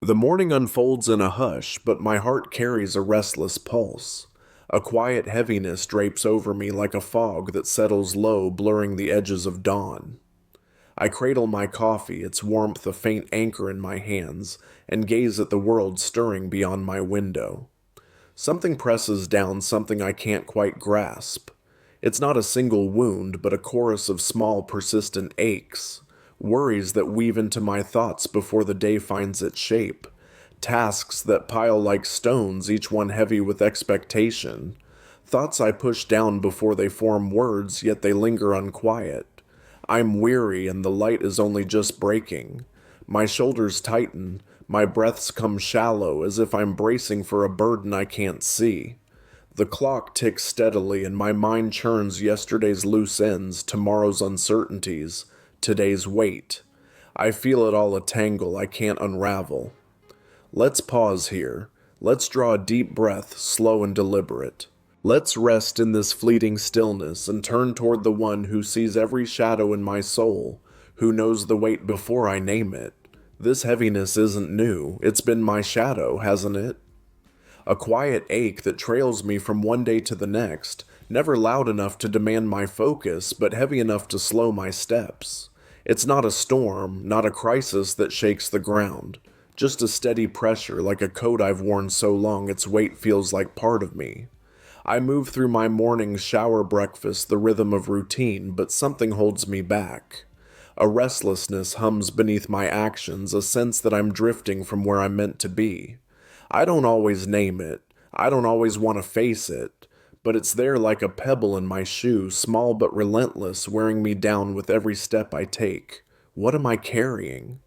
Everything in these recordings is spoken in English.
The morning unfolds in a hush, but my heart carries a restless pulse. A quiet heaviness drapes over me like a fog that settles low, blurring the edges of dawn. I cradle my coffee, its warmth a faint anchor in my hands, and gaze at the world stirring beyond my window. Something presses down something I can't quite grasp. It's not a single wound, but a chorus of small, persistent aches, worries that weave into my thoughts before the day finds its shape, tasks that pile like stones, each one heavy with expectation, thoughts I push down before they form words, yet they linger unquiet. I'm weary, and the light is only just breaking. My shoulders tighten, my breaths come shallow, as if I'm bracing for a burden I can't see. The clock ticks steadily, and my mind churns yesterday's loose ends, tomorrow's uncertainties, today's weight. I feel it all a tangle I can't unravel. Let's pause here. Let's draw a deep breath, slow and deliberate. Let's rest in this fleeting stillness and turn toward the one who sees every shadow in my soul, who knows the weight before I name it. This heaviness isn't new. It's been my shadow, hasn't it? A quiet ache that trails me from one day to the next, never loud enough to demand my focus, but heavy enough to slow my steps. It's not a storm, not a crisis that shakes the ground, just a steady pressure like a coat I've worn so long its weight feels like part of me. I move through my morning shower breakfast, the rhythm of routine, but something holds me back. A restlessness hums beneath my actions, a sense that I'm drifting from where I'm meant to be. I don't always name it, I don't always want to face it, but it's there like a pebble in my shoe, small but relentless, wearing me down with every step I take. What am I carrying?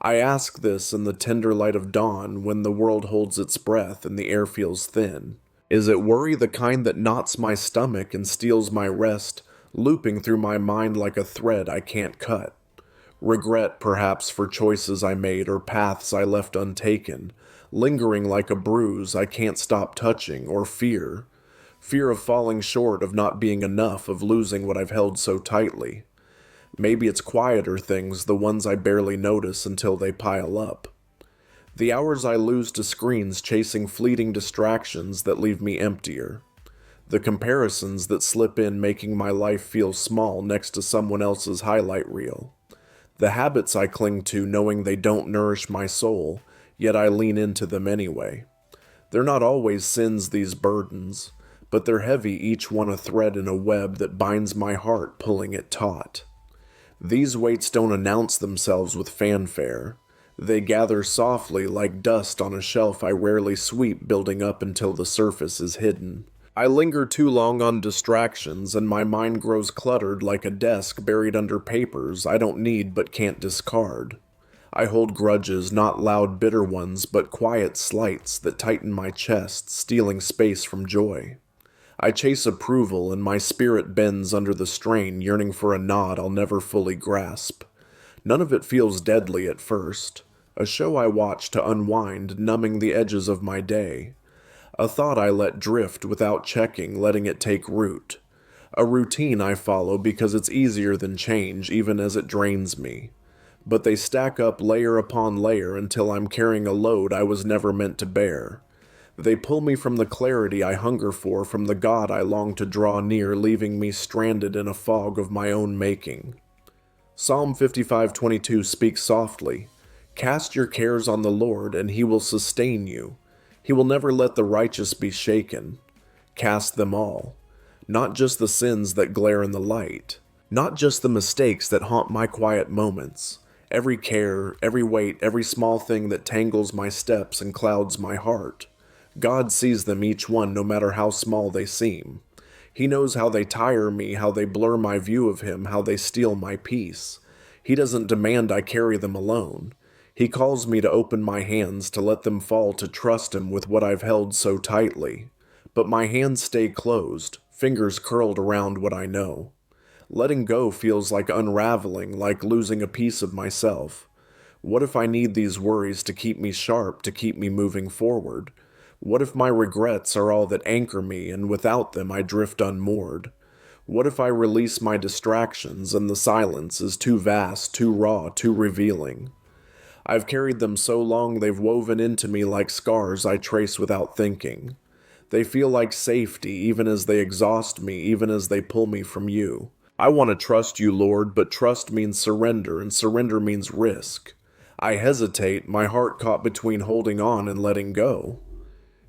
I ask this in the tender light of dawn when the world holds its breath and the air feels thin. Is it worry the kind that knots my stomach and steals my rest, looping through my mind like a thread I can't cut? Regret, perhaps, for choices I made or paths I left untaken, lingering like a bruise I can't stop touching, or fear. Fear of falling short, of not being enough, of losing what I've held so tightly. Maybe it's quieter things, the ones I barely notice until they pile up. The hours I lose to screens chasing fleeting distractions that leave me emptier. The comparisons that slip in making my life feel small next to someone else's highlight reel. The habits I cling to knowing they don't nourish my soul, yet I lean into them anyway. They're not always sins, these burdens, but they're heavy, each one a thread in a web that binds my heart, pulling it taut. These weights don't announce themselves with fanfare. They gather softly like dust on a shelf I rarely sweep, building up until the surface is hidden. I linger too long on distractions, and my mind grows cluttered like a desk buried under papers I don't need but can't discard. I hold grudges, not loud bitter ones, but quiet slights that tighten my chest, stealing space from joy. I chase approval, and my spirit bends under the strain, yearning for a nod I'll never fully grasp. None of it feels deadly at first. A show I watch to unwind, numbing the edges of my day. A thought I let drift without checking, letting it take root. A routine I follow because it's easier than change, even as it drains me. But they stack up layer upon layer until I'm carrying a load I was never meant to bear. They pull me from the clarity I hunger for, from the God I long to draw near, leaving me stranded in a fog of my own making. Psalm 55:22 speaks softly. Cast your cares on the Lord, and he will sustain you. He will never let the righteous be shaken. Cast them all. Not just the sins that glare in the light. Not just the mistakes that haunt my quiet moments. Every care, every weight, every small thing that tangles my steps and clouds my heart. God sees them each one, no matter how small they seem. He knows how they tire me, how they blur my view of him, how they steal my peace. He doesn't demand I carry them alone. He calls me to open my hands, to let them fall, to trust him with what I've held so tightly. But my hands stay closed, fingers curled around what I know. Letting go feels like unraveling, like losing a piece of myself. What if I need these worries to keep me sharp, to keep me moving forward? What if my regrets are all that anchor me, and without them I drift unmoored? What if I release my distractions, and the silence is too vast, too raw, too revealing? I've carried them so long they've woven into me like scars I trace without thinking. They feel like safety even as they exhaust me, even as they pull me from you. I want to trust you, Lord, but trust means surrender, and surrender means risk. I hesitate, my heart caught between holding on and letting go.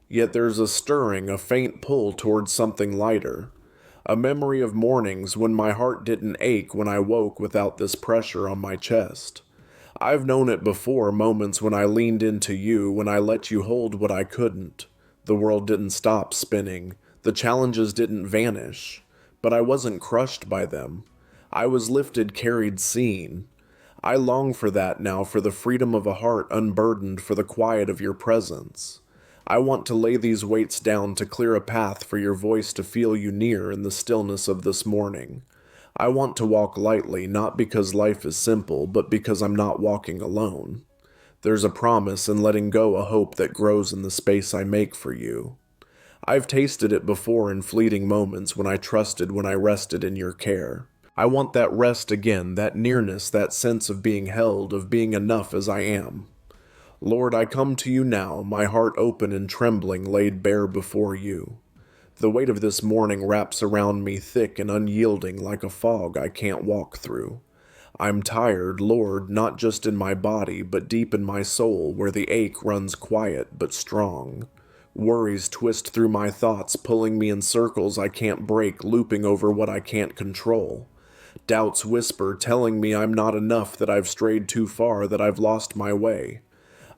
Yet there's a stirring, a faint pull towards something lighter. A memory of mornings when my heart didn't ache when I woke without this pressure on my chest. I've known it before, moments when I leaned into you, when I let you hold what I couldn't. The world didn't stop spinning, the challenges didn't vanish, but I wasn't crushed by them. I was lifted, carried, seen. I long for that now, for the freedom of a heart unburdened, for the quiet of your presence. I want to lay these weights down to clear a path for your voice to feel you near in the stillness of this morning. I want to walk lightly, not because life is simple, but because I'm not walking alone. There's a promise in letting go, a hope that grows in the space I make for you. I've tasted it before in fleeting moments when I trusted, when I rested in your care. I want that rest again, that nearness, that sense of being held, of being enough as I am. Lord, I come to you now, my heart open and trembling, laid bare before you. The weight of this morning wraps around me thick and unyielding like a fog I can't walk through. I'm tired, Lord, not just in my body, but deep in my soul, where the ache runs quiet but strong. Worries twist through my thoughts, pulling me in circles I can't break, looping over what I can't control. Doubts whisper, telling me I'm not enough, that I've strayed too far, that I've lost my way.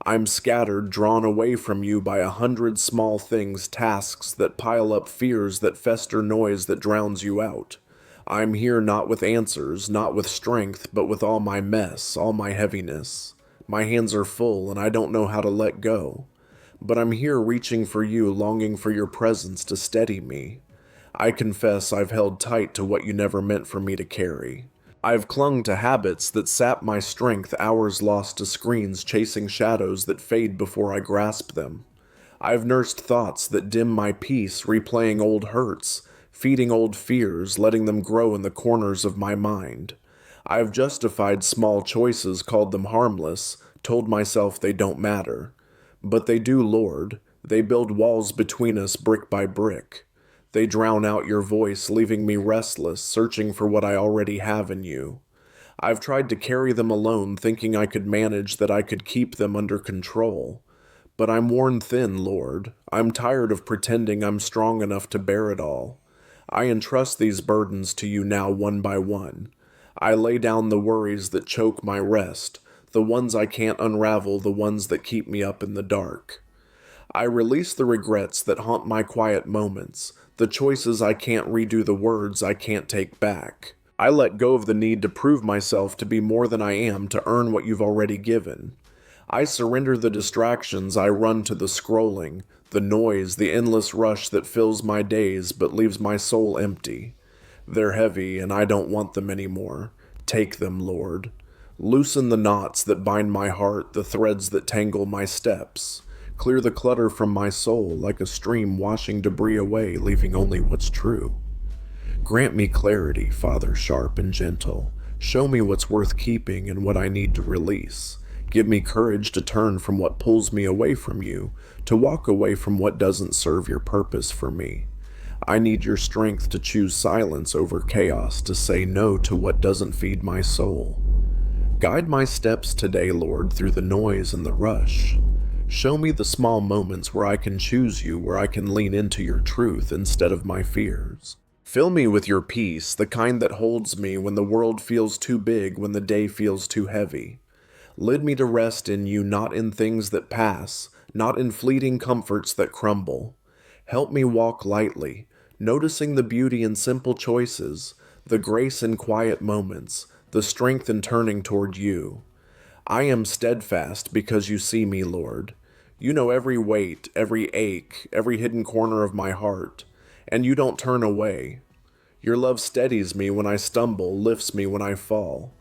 I'm scattered, drawn away from you by 100 small things, tasks that pile up, fears that fester, noise that drowns you out. I'm here not with answers, not with strength, but with all my mess, all my heaviness. My hands are full and I don't know how to let go. But I'm here reaching for you, longing for your presence to steady me. I confess I've held tight to what you never meant for me to carry. I've clung to habits that sap my strength, hours lost to screens, chasing shadows that fade before I grasp them. I've nursed thoughts that dim my peace, replaying old hurts, feeding old fears, letting them grow in the corners of my mind. I've justified small choices, called them harmless, told myself they don't matter. But they do, Lord. They build walls between us brick by brick. They drown out your voice, leaving me restless, searching for what I already have in you. I've tried to carry them alone, thinking I could manage, that I could keep them under control. But I'm worn thin, Lord. I'm tired of pretending I'm strong enough to bear it all. I entrust these burdens to you now, one by one. I lay down the worries that choke my rest, the ones I can't unravel, the ones that keep me up in the dark. I release the regrets that haunt my quiet moments, the choices I can't redo, the words I can't take back. I let go of the need to prove myself to be more than I am, to earn what you've already given. I surrender the distractions, I run to the scrolling, the noise, the endless rush that fills my days but leaves my soul empty. They're heavy and I don't want them anymore. Take them, Lord. Loosen the knots that bind my heart, the threads that tangle my steps. Clear the clutter from my soul like a stream washing debris away, leaving only what's true. Grant me clarity, Father sharp and gentle. Show me what's worth keeping and what I need to release. Give me courage to turn from what pulls me away from you, to walk away from what doesn't serve your purpose for me. I need your strength to choose silence over chaos, to say no to what doesn't feed my soul. Guide my steps today, Lord, through the noise and the rush. Show me the small moments where I can choose you, where I can lean into your truth instead of my fears. Fill me with your peace, the kind that holds me when the world feels too big, when the day feels too heavy. Lead me to rest in you, not in things that pass, not in fleeting comforts that crumble. Help me walk lightly, noticing the beauty in simple choices, the grace in quiet moments, the strength in turning toward you. I am steadfast because you see me, Lord. You know every weight, every ache, every hidden corner of my heart, and you don't turn away. Your love steadies me when I stumble, lifts me when I fall.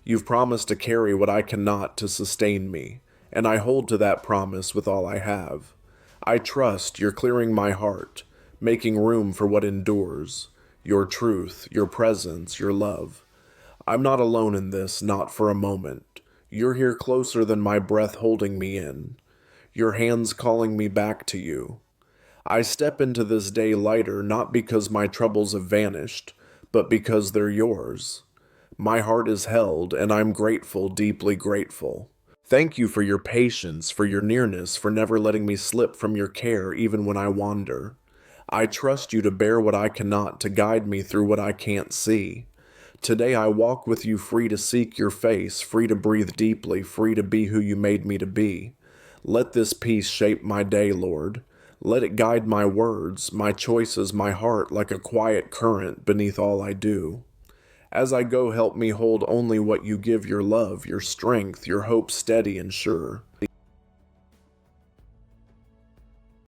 You've promised to carry what I cannot, to sustain me, and I hold to that promise with all I have. I trust you're clearing my heart, making room for what endures, your truth, your presence, your love. I'm not alone in this, not for a moment. You're here closer than my breath holding me in, your hands calling me back to you. I step into this day lighter not because my troubles have vanished, but because they're yours. My heart is held, and I'm grateful, deeply grateful. Thank you for your patience, for your nearness, for never letting me slip from your care even when I wander. I trust you to bear what I cannot, to guide me through what I can't see. Today I walk with you free to seek your face, free to breathe deeply, free to be who you made me to be. Let this peace shape my day, Lord. Let it guide my words, my choices, my heart like a quiet current beneath all I do. As I go, help me hold only what you give, your love, your strength, your hope steady and sure.